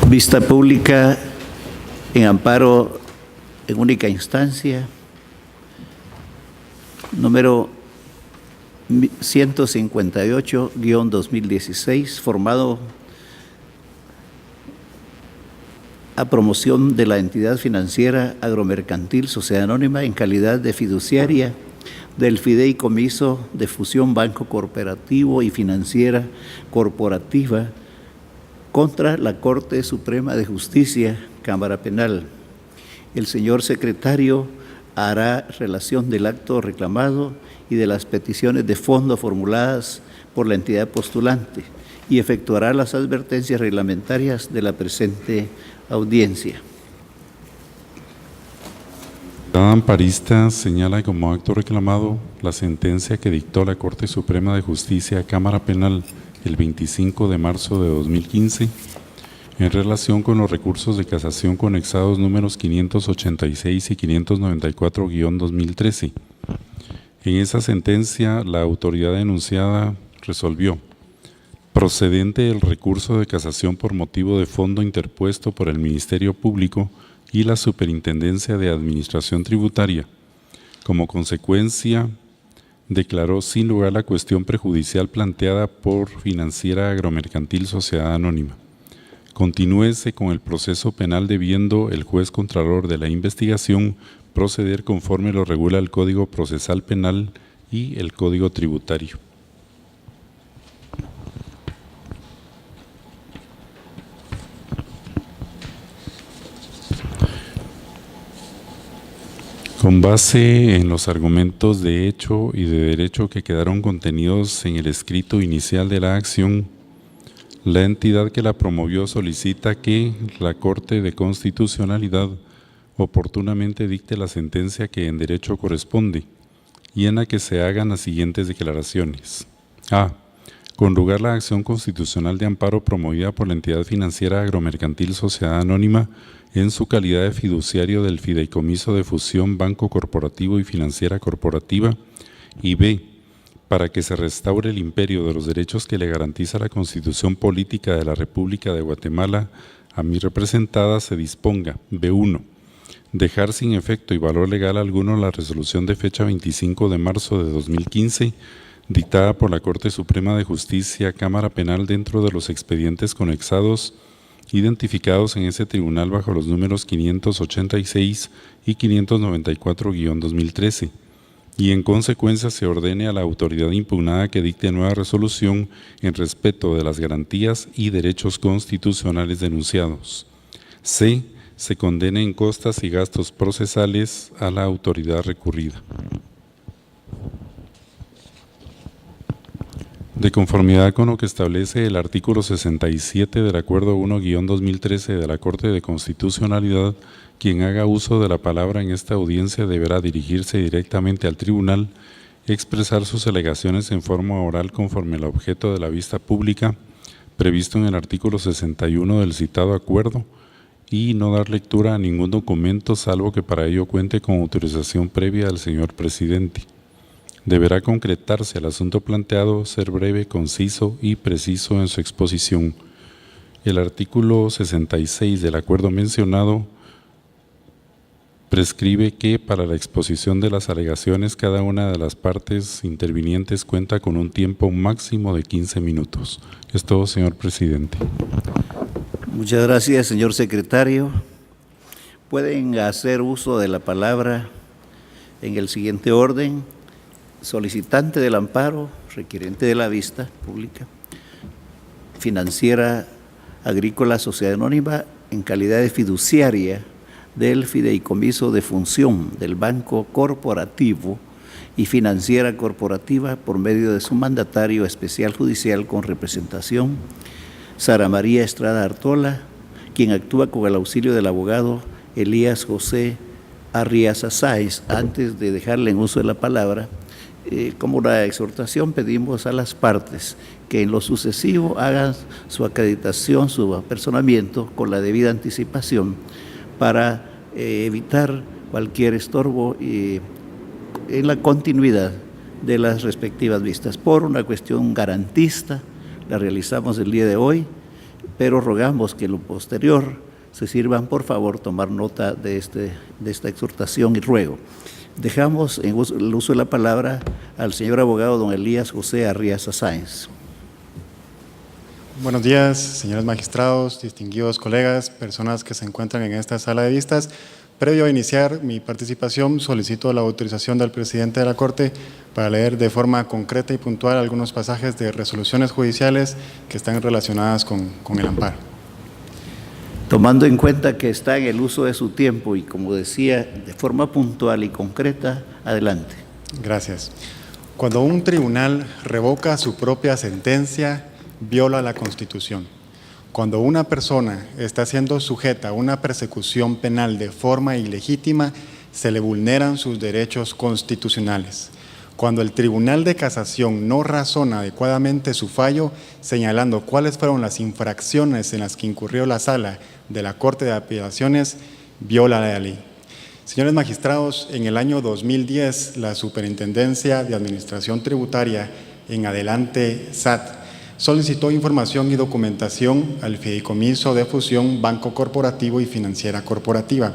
Vista pública en amparo en única instancia, número 158-2016, formado a promoción de la entidad financiera agromercantil Sociedad Anónima en calidad de fiduciaria del Fideicomiso de Fusión Banco Corporativo y Financiera Corporativa contra la Corte Suprema de Justicia, Cámara Penal. El señor secretario hará relación del acto reclamado y de las peticiones de fondo formuladas por la entidad postulante y efectuará las advertencias reglamentarias de la presente audiencia. La amparista señala como acto reclamado la sentencia que dictó la Corte Suprema de Justicia, Cámara Penal, el 25 de marzo de 2015, en relación con los recursos de casación conexados números 586 y 594-2013. En esa sentencia, la autoridad denunciada resolvió: procedente el recurso de casación por motivo de fondo interpuesto por el Ministerio Público y la Superintendencia de Administración Tributaria. Como consecuencia, declaró sin lugar la cuestión prejudicial planteada por Financiera Agromercantil Sociedad Anónima. Continúese con el proceso penal debiendo el juez contralor de la investigación proceder conforme lo regula el Código Procesal Penal y el Código Tributario. Con base en los argumentos de hecho y de derecho que quedaron contenidos en el escrito inicial de la acción, la entidad que la promovió solicita que la Corte de Constitucionalidad oportunamente dicte la sentencia que en derecho corresponde y en la que se hagan las siguientes declaraciones. A. Con lugar la acción constitucional de amparo promovida por la entidad financiera agromercantil Sociedad Anónima en su calidad de fiduciario del Fideicomiso de Fusión Banco Corporativo y Financiera Corporativa, y B. Para que se restaure el imperio de los derechos que le garantiza la Constitución Política de la República de Guatemala a mi representada, se disponga: B1. Dejar sin efecto y valor legal alguno la resolución de fecha 25 de marzo de 2015, dictada por la Corte Suprema de Justicia, Cámara Penal, dentro de los expedientes conexados identificados en ese tribunal bajo los números 586 y 594-2013, y en consecuencia se ordene a la autoridad impugnada que dicte nueva resolución en respeto de las garantías y derechos constitucionales denunciados. C. Se condene en costas y gastos procesales a la autoridad recurrida. De conformidad con lo que establece el artículo 67 del Acuerdo 1-2013 de la Corte de Constitucionalidad, quien haga uso de la palabra en esta audiencia deberá dirigirse directamente al tribunal, expresar sus alegaciones en forma oral conforme al objeto de la vista pública previsto en el artículo 61 del citado acuerdo y no dar lectura a ningún documento salvo que para ello cuente con autorización previa del señor presidente. Deberá concretarse el asunto planteado, ser breve, conciso y preciso en su exposición. El artículo 66 del acuerdo mencionado prescribe que para la exposición de las alegaciones cada una de las partes intervinientes cuenta con un tiempo máximo de 15 minutos. Es todo, señor presidente. Muchas gracias, señor secretario. Pueden hacer uso de la palabra en el siguiente orden: solicitante del amparo, requirente de la vista pública, Financiera Agrícola Sociedad Anónima en calidad de fiduciaria del Fideicomiso de Función del Banco Corporativo y Financiera Corporativa por medio de su mandatario especial judicial con representación, Sara María Estrada Artola, quien actúa con el auxilio del abogado Elías José Arriaza Sáez. Antes de dejarle en uso de la palabra, como una exhortación, pedimos a las partes que en lo sucesivo hagan su acreditación, su apersonamiento con la debida anticipación para evitar cualquier estorbo en la continuidad de las respectivas vistas. Por una cuestión garantista, la realizamos el día de hoy pero rogamos que en lo posterior se sirvan, por favor, tomar nota de esta exhortación y ruego. Dejamos en el uso de la palabra al señor abogado don Elías José Arriaza Sáenz. Buenos días, señores magistrados, distinguidos colegas, personas que se encuentran en esta sala de vistas. Previo a iniciar mi participación, solicito la autorización del presidente de la Corte para leer de forma concreta y puntual algunos pasajes de resoluciones judiciales que están relacionadas con el amparo. Tomando en cuenta que está en el uso de su tiempo y, como decía, de forma puntual y concreta, adelante. Gracias. Cuando un tribunal revoca su propia sentencia, viola la Constitución. Cuando una persona está siendo sujeta a una persecución penal de forma ilegítima, se le vulneran sus derechos constitucionales. Cuando el Tribunal de Casación no razona adecuadamente su fallo, señalando cuáles fueron las infracciones en las que incurrió la Sala de la Corte de Apelaciones, viola la ley. Señores magistrados, en el año 2010, la Superintendencia de Administración Tributaria, en adelante SAT, solicitó información y documentación al Fideicomiso de Fusión Banco Corporativo y Financiera Corporativa.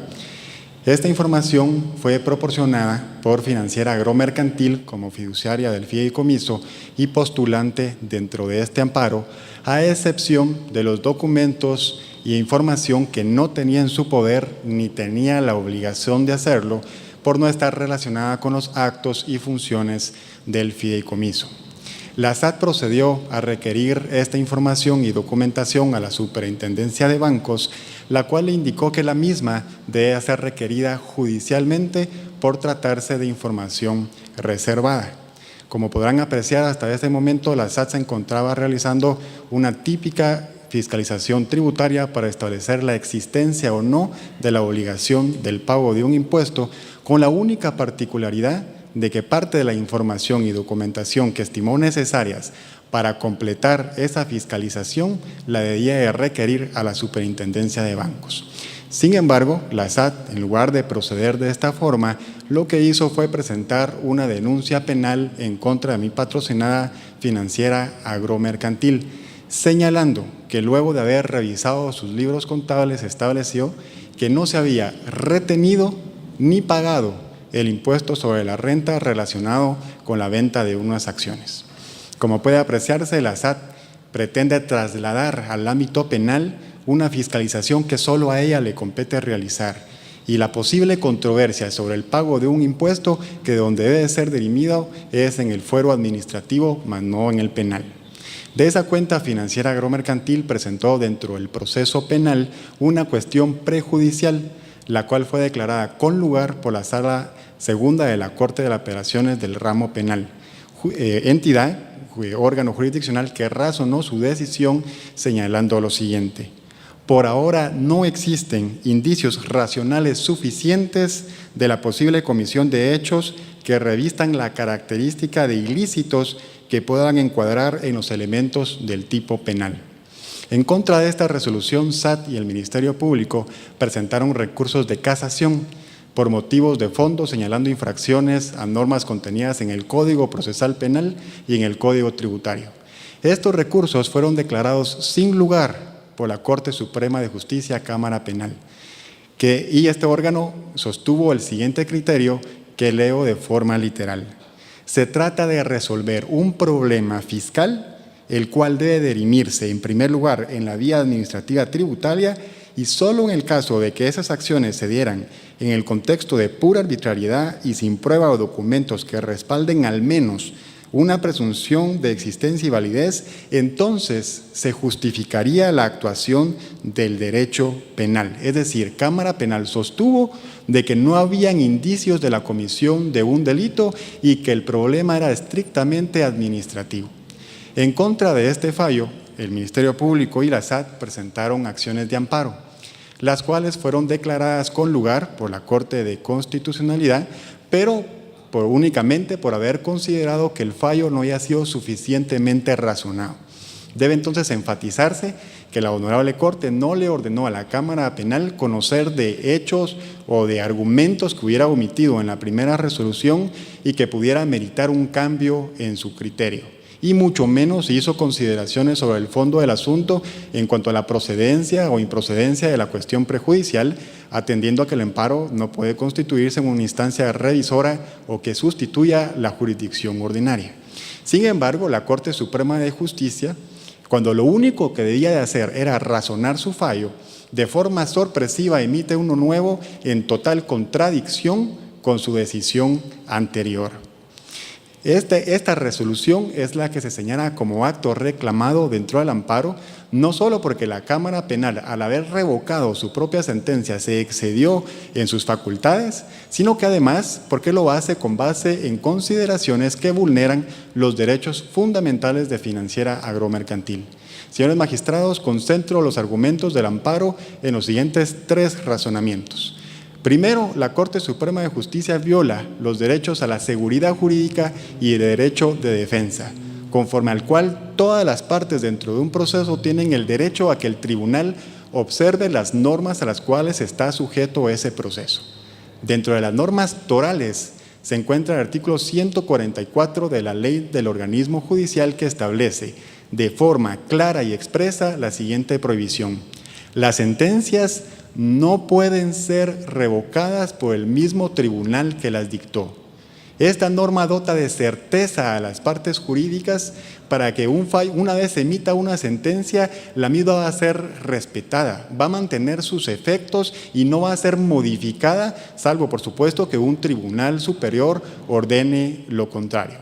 Esta información fue proporcionada por Financiera Agromercantil como fiduciaria del fideicomiso y postulante dentro de este amparo, a excepción de los documentos y información que no tenía en su poder ni tenía la obligación de hacerlo por no estar relacionada con los actos y funciones del fideicomiso. La SAT procedió a requerir esta información y documentación a la Superintendencia de Bancos, la cual le indicó que la misma debe ser requerida judicialmente por tratarse de información reservada. Como podrán apreciar, hasta este momento la SAT se encontraba realizando una típica fiscalización tributaria para establecer la existencia o no de la obligación del pago de un impuesto, con la única particularidad de que parte de la información y documentación que estimó necesarias para completar esa fiscalización la debía de requerir a la Superintendencia de Bancos. Sin embargo, la SAT, en lugar de proceder de esta forma, lo que hizo fue presentar una denuncia penal en contra de mi patrocinada Financiera Agromercantil, señalando que luego de haber revisado sus libros contables estableció que no se había retenido ni pagado el impuesto sobre la renta relacionado con la venta de unas acciones. Como puede apreciarse, la SAT pretende trasladar al ámbito penal una fiscalización que solo a ella le compete realizar y la posible controversia sobre el pago de un impuesto que donde debe ser dirimido es en el fuero administrativo, más no en el penal. De esa cuenta, Financiera Agromercantil presentó dentro del proceso penal una cuestión prejudicial, la cual fue declarada con lugar por la Sala Segunda de la Corte de Apelaciones del ramo penal, entidad, órgano jurisdiccional que razonó su decisión señalando lo siguiente: por ahora no existen indicios racionales suficientes de la posible comisión de hechos que revistan la característica de ilícitos que puedan encuadrar en los elementos del tipo penal. En contra de esta resolución, SAT y el Ministerio Público presentaron recursos de casación por motivos de fondo, señalando infracciones a normas contenidas en el Código Procesal Penal y en el Código Tributario. Estos recursos fueron declarados sin lugar por la Corte Suprema de Justicia, Cámara Penal, y este órgano sostuvo el siguiente criterio que leo de forma literal: se trata de resolver un problema fiscal, el cual debe dirimirse en primer lugar en la vía administrativa tributaria y solo en el caso de que esas acciones se dieran en el contexto de pura arbitrariedad y sin prueba o documentos que respalden al menos una presunción de existencia y validez, entonces se justificaría la actuación del derecho penal. Es decir, Cámara Penal sostuvo de que no habían indicios de la comisión de un delito y que el problema era estrictamente administrativo. En contra de este fallo, el Ministerio Público y la SAT presentaron acciones de amparo, las cuales fueron declaradas con lugar por la Corte de Constitucionalidad, pero únicamente por haber considerado que el fallo no haya sido suficientemente razonado. Debe entonces enfatizarse que la Honorable Corte no le ordenó a la Cámara Penal conocer de hechos o de argumentos que hubiera omitido en la primera resolución y que pudiera meritar un cambio en su criterio. y mucho menos hizo consideraciones sobre el fondo del asunto en cuanto a la procedencia o improcedencia de la cuestión prejudicial, atendiendo a que el amparo no puede constituirse en una instancia revisora o que sustituya la jurisdicción ordinaria. Sin embargo, la Corte Suprema de Justicia, cuando lo único que debía de hacer era razonar su fallo, de forma sorpresiva emite uno nuevo en total contradicción con su decisión anterior. Esta resolución es la que se señala como acto reclamado dentro del amparo, no solo porque la Cámara Penal, al haber revocado su propia sentencia, se excedió en sus facultades, sino que además porque lo hace con base en consideraciones que vulneran los derechos fundamentales de Financiera Agromercantil. Señores magistrados, concentro los argumentos del amparo en los siguientes 3 razonamientos. Primero, la Corte Suprema de Justicia viola los derechos a la seguridad jurídica y el derecho de defensa, conforme al cual todas las partes dentro de un proceso tienen el derecho a que el tribunal observe las normas a las cuales está sujeto ese proceso. Dentro de las normas torales se encuentra el artículo 144 de la Ley del Organismo Judicial, que establece de forma clara y expresa la siguiente prohibición: las sentencias no pueden ser revocadas por el mismo tribunal que las dictó. Esta norma dota de certeza a las partes jurídicas para que una vez emita una sentencia, la misma va a ser respetada, va a mantener sus efectos y no va a ser modificada, salvo por supuesto que un tribunal superior ordene lo contrario.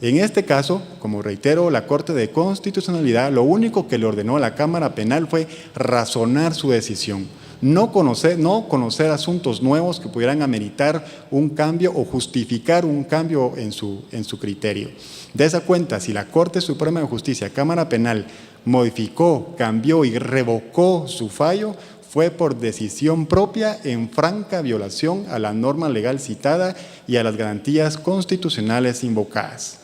En este caso, como reitero, la Corte de Constitucionalidad lo único que le ordenó a la Cámara Penal fue razonar su decisión. No conocer asuntos nuevos que pudieran ameritar un cambio o justificar un cambio en su criterio. De esa cuenta, si la Corte Suprema de Justicia, Cámara Penal, modificó, cambió y revocó su fallo, fue por decisión propia en franca violación a la norma legal citada y a las garantías constitucionales invocadas.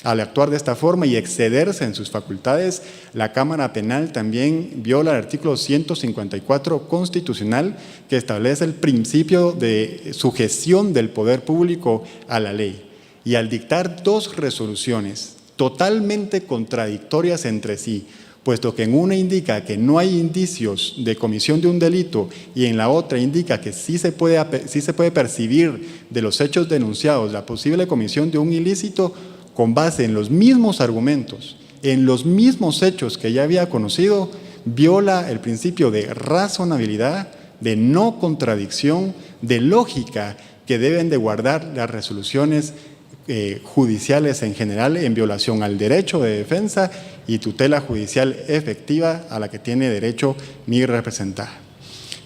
Al actuar de esta forma y excederse en sus facultades, la Cámara Penal también viola el artículo 154 constitucional, que establece el principio de sujeción del poder público a la ley. Y al dictar 2 resoluciones totalmente contradictorias entre sí, puesto que en una indica que no hay indicios de comisión de un delito y en la otra indica que sí se puede percibir de los hechos denunciados la posible comisión de un ilícito, con base en los mismos argumentos, en los mismos hechos que ya había conocido, viola el principio de razonabilidad, de no contradicción, de lógica que deben de guardar las resoluciones judiciales en general, en violación al derecho de defensa y tutela judicial efectiva a la que tiene derecho mi representada.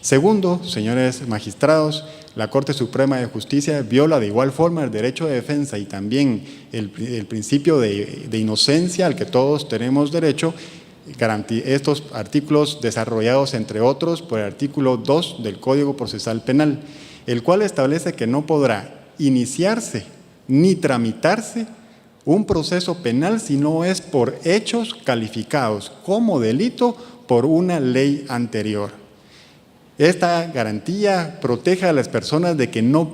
Segundo, señores magistrados, la Corte Suprema de Justicia viola de igual forma el derecho de defensa y también el principio de inocencia al que todos tenemos derecho, estos artículos desarrollados entre otros por el artículo 2 del Código Procesal Penal, el cual establece que no podrá iniciarse ni tramitarse un proceso penal si no es por hechos calificados como delito por una ley anterior. Esta garantía protege a las personas de que no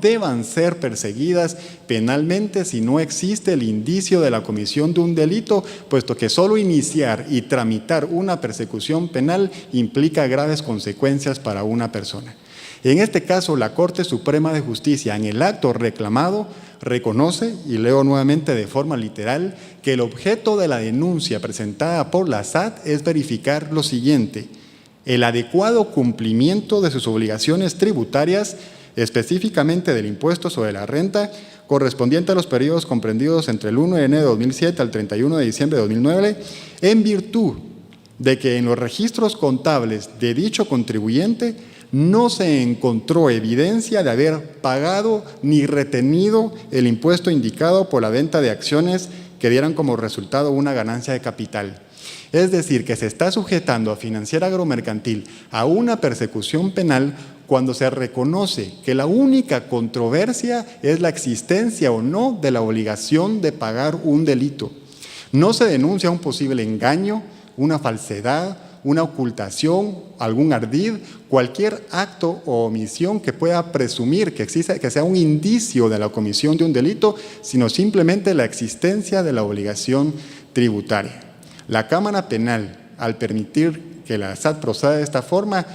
deban ser perseguidas penalmente si no existe el indicio de la comisión de un delito, puesto que solo iniciar y tramitar una persecución penal implica graves consecuencias para una persona. En este caso, la Corte Suprema de Justicia, en el acto reclamado, reconoce, y leo nuevamente de forma literal, que el objeto de la denuncia presentada por la SAT es verificar lo siguiente: el adecuado cumplimiento de sus obligaciones tributarias, específicamente del impuesto sobre la renta, correspondiente a los periodos comprendidos entre el 1 de enero de 2007 al 31 de diciembre de 2009, en virtud de que en los registros contables de dicho contribuyente no se encontró evidencia de haber pagado ni retenido el impuesto indicado por la venta de acciones que dieran como resultado una ganancia de capital. Es decir, que se está sujetando a Financiera Agromercantil a una persecución penal cuando se reconoce que la única controversia es la existencia o no de la obligación de pagar un delito. No se denuncia un posible engaño, una falsedad, una ocultación, algún ardid, cualquier acto o omisión que pueda presumir que sea un indicio de la comisión de un delito, sino simplemente la existencia de la obligación tributaria. La Cámara Penal, al permitir que la SAT proceda de esta forma,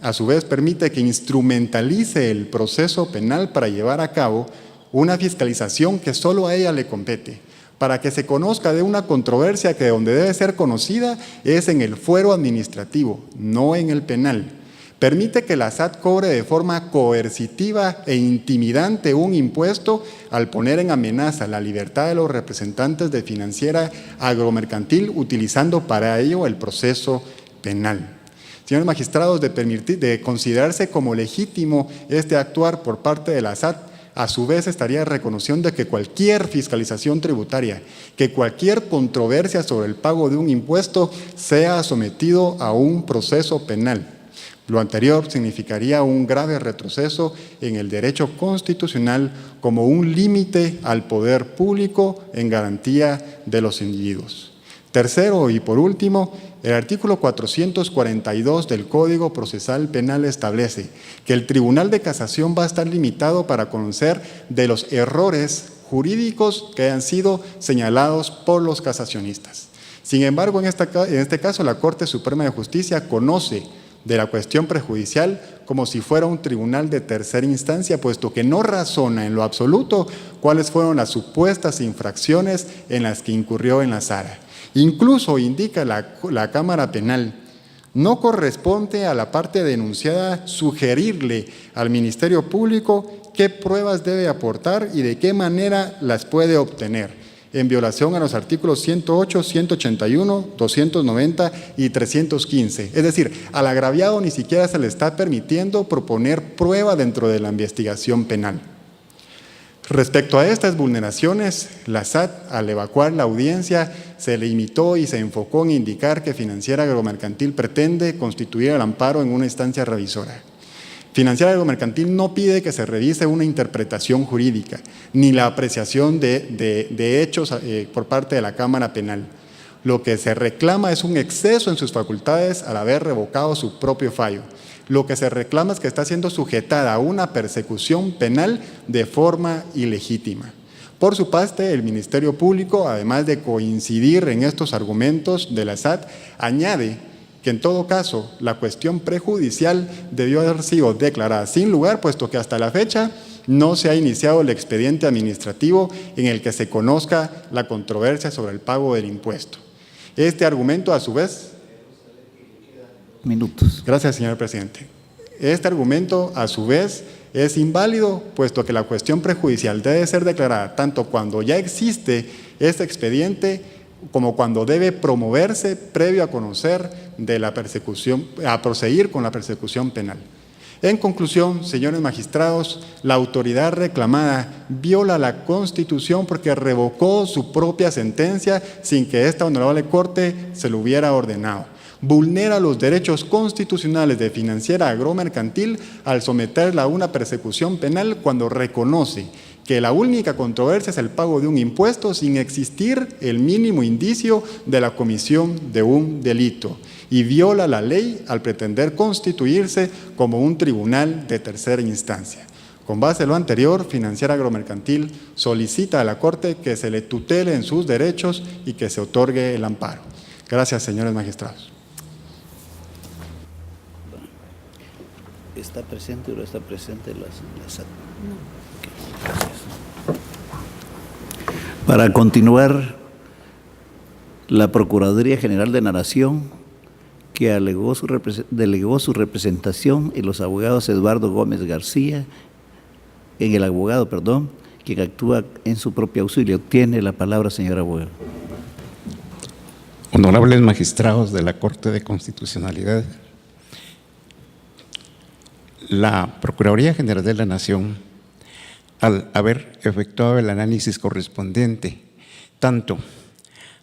a su vez permite que instrumentalice el proceso penal para llevar a cabo una fiscalización que solo a ella le compete, para que se conozca de una controversia que donde debe ser conocida es en el fuero administrativo, no en el penal. Permite que la SAT cobre de forma coercitiva e intimidante un impuesto al poner en amenaza la libertad de los representantes de financiera agromercantil, utilizando para ello el proceso penal. Señores magistrados, de considerarse como legítimo este actuar por parte de la SAT, a su vez estaría reconociendo que cualquier fiscalización tributaria, que cualquier controversia sobre el pago de un impuesto sea sometido a un proceso penal. Lo anterior significaría un grave retroceso en el derecho constitucional como un límite al poder público en garantía de los individuos. Tercero y por último, el artículo 442 del Código Procesal Penal establece que el Tribunal de Casación va a estar limitado para conocer de los errores jurídicos que hayan sido señalados por los casacionistas. Sin embargo, en este caso, la Corte Suprema de Justicia conoce de la cuestión prejudicial como si fuera un tribunal de tercera instancia, puesto que no razona en lo absoluto cuáles fueron las supuestas infracciones en las que incurrió en la Sara. Incluso indica la Cámara Penal, no corresponde a la parte denunciada sugerirle al Ministerio Público qué pruebas debe aportar y de qué manera las puede obtener, en violación a los artículos 108, 181, 290 y 315. Es decir, al agraviado ni siquiera se le está permitiendo proponer prueba dentro de la investigación penal. Respecto a estas vulneraciones, la SAT, al evacuar la audiencia, se limitó y se enfocó en indicar que Financiera Agromercantil pretende constituir el amparo en una instancia revisora. Financiera Agromercantil no pide que se revise una interpretación jurídica, ni la apreciación de hechos por parte de la Cámara Penal. Lo que se reclama es un exceso en sus facultades al haber revocado su propio fallo. Lo que se reclama es que está siendo sujetada a una persecución penal de forma ilegítima. Por su parte, el Ministerio Público, además de coincidir en estos argumentos de la SAT, añade que en todo caso la cuestión prejudicial debió haber sido declarada sin lugar, puesto que hasta la fecha no se ha iniciado el expediente administrativo en el que se conozca la controversia sobre el pago del impuesto. Este argumento, a su vez… Minutos. Gracias, señor presidente. Este argumento, a su vez, es inválido, puesto que la cuestión prejudicial debe ser declarada tanto cuando ya existe este expediente como cuando debe promoverse previo a conocer de la persecución, a proseguir con la persecución penal. En conclusión, señores magistrados, la autoridad reclamada viola la Constitución porque revocó su propia sentencia sin que esta honorable Corte se lo hubiera ordenado. Vulnera los derechos constitucionales de Financiera Agromercantil al someterla a una persecución penal cuando reconoce que la única controversia es el pago de un impuesto sin existir el mínimo indicio de la comisión de un delito, y viola la ley al pretender constituirse como un tribunal de tercera instancia. Con base en lo anterior, Financiera Agromercantil solicita a la Corte que se le tutele en sus derechos y que se otorgue el amparo. Gracias, señores magistrados. ¿Está presente o no está presente la SAT? No. Okay, gracias. Para continuar, la Procuraduría General de la Nación, que delegó su representación en los abogados Eduardo Gómez García, quien actúa en su propio auxilio. Tiene la palabra, señor abogado. Honorables magistrados de la Corte de Constitucionalidad, la Procuraduría General de la Nación, al haber efectuado el análisis correspondiente tanto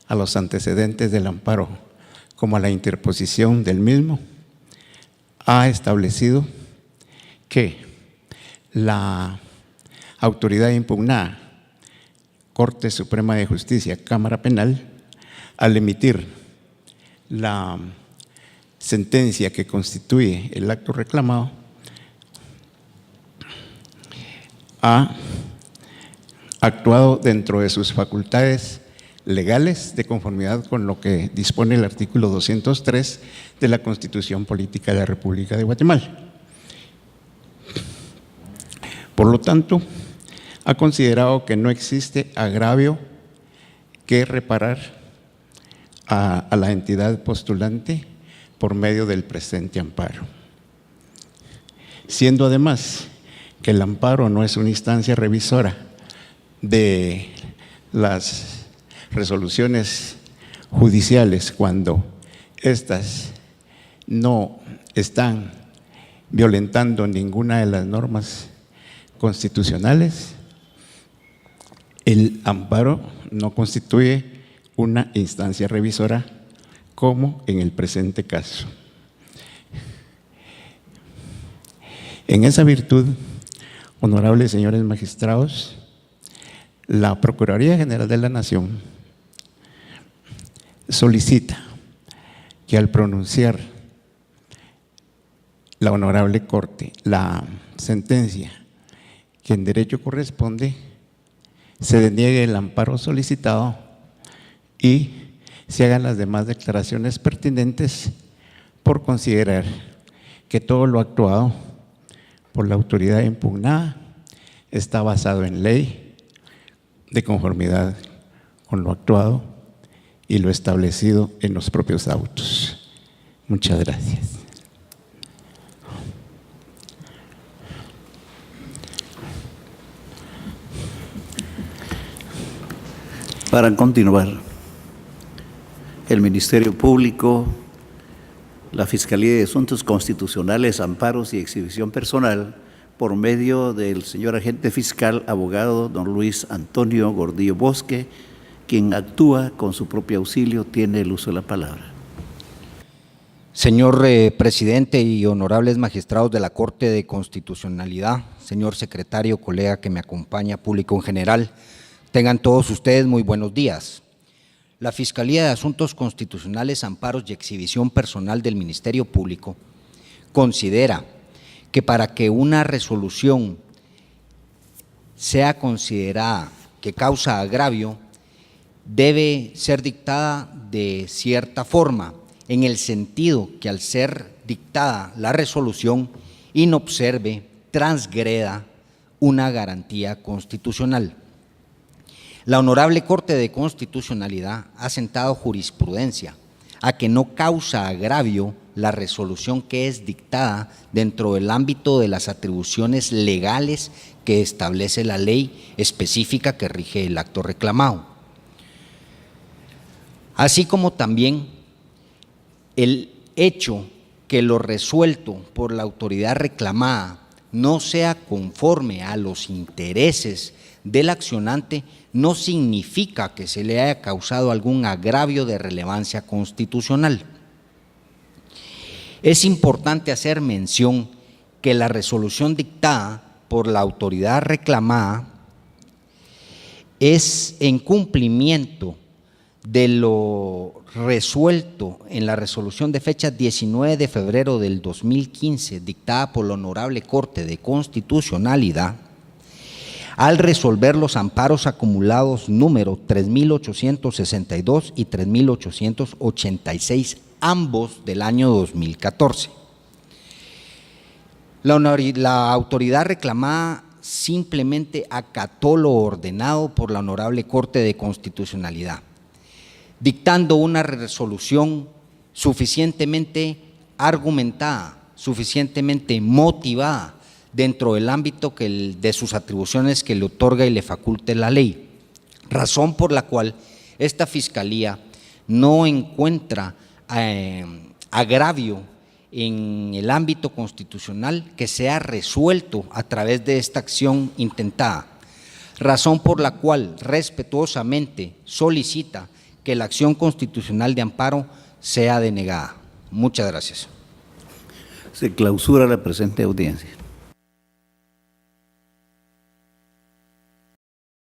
a los antecedentes del amparo como a la interposición del mismo, ha establecido que la autoridad impugnada, Corte Suprema de Justicia, Cámara Penal, al emitir la sentencia que constituye el acto reclamado ha actuado dentro de sus facultades legales de conformidad con lo que dispone el artículo 203 de la Constitución Política de la República de Guatemala. Por lo tanto, ha considerado que no existe agravio que reparar a la entidad postulante por medio del presente amparo. Siendo además que el amparo no es una instancia revisora de las resoluciones judiciales cuando éstas no están violentando ninguna de las normas constitucionales, el amparo no constituye una instancia revisora como en el presente caso. En esa virtud, honorables señores magistrados, la Procuraduría General de la Nación solicita que al pronunciar la Honorable Corte la sentencia que en derecho corresponde, se deniegue el amparo solicitado y se hagan las demás declaraciones pertinentes por considerar que todo lo actuado por la autoridad impugnada está basado en ley, de conformidad con lo actuado y lo establecido en los propios autos. Muchas gracias. Para continuar, el Ministerio Público, la Fiscalía de Asuntos Constitucionales, Amparos y Exhibición Personal, por medio del señor agente fiscal, abogado don Luis Antonio Gordillo Bosque, quien actúa con su propio auxilio, tiene el uso de la palabra. Señor presidente y honorables magistrados de la Corte de Constitucionalidad, señor secretario, colega que me acompaña, público en general, tengan todos ustedes muy buenos días. La Fiscalía de Asuntos Constitucionales, Amparos y Exhibición Personal del Ministerio Público considera que para que una resolución sea considerada que causa agravio, debe ser dictada de cierta forma, en el sentido que al ser dictada la resolución inobserve, transgreda una garantía constitucional. La Honorable Corte de Constitucionalidad ha sentado jurisprudencia a que no causa agravio la resolución que es dictada dentro del ámbito de las atribuciones legales que establece la ley específica que rige el acto reclamado. Así como también el hecho que lo resuelto por la autoridad reclamada no sea conforme a los intereses del accionante, no significa que se le haya causado algún agravio de relevancia constitucional. Es importante hacer mención que la resolución dictada por la autoridad reclamada es en cumplimiento de lo resuelto en la resolución de fecha 19 de febrero del 2015, dictada por la Honorable Corte de Constitucionalidad, al resolver los amparos acumulados número 3.862 y 3.886, ambos del año 2014. La autoridad reclamada simplemente acató lo ordenado por la Honorable Corte de Constitucionalidad, dictando una resolución suficientemente argumentada, suficientemente motivada dentro del ámbito de sus atribuciones que le otorga y le faculte la ley, razón por la cual esta Fiscalía no encuentra agravio en el ámbito constitucional que sea resuelto a través de esta acción intentada, razón por la cual respetuosamente solicita que la acción constitucional de amparo sea denegada. Muchas gracias. Se clausura la presente audiencia.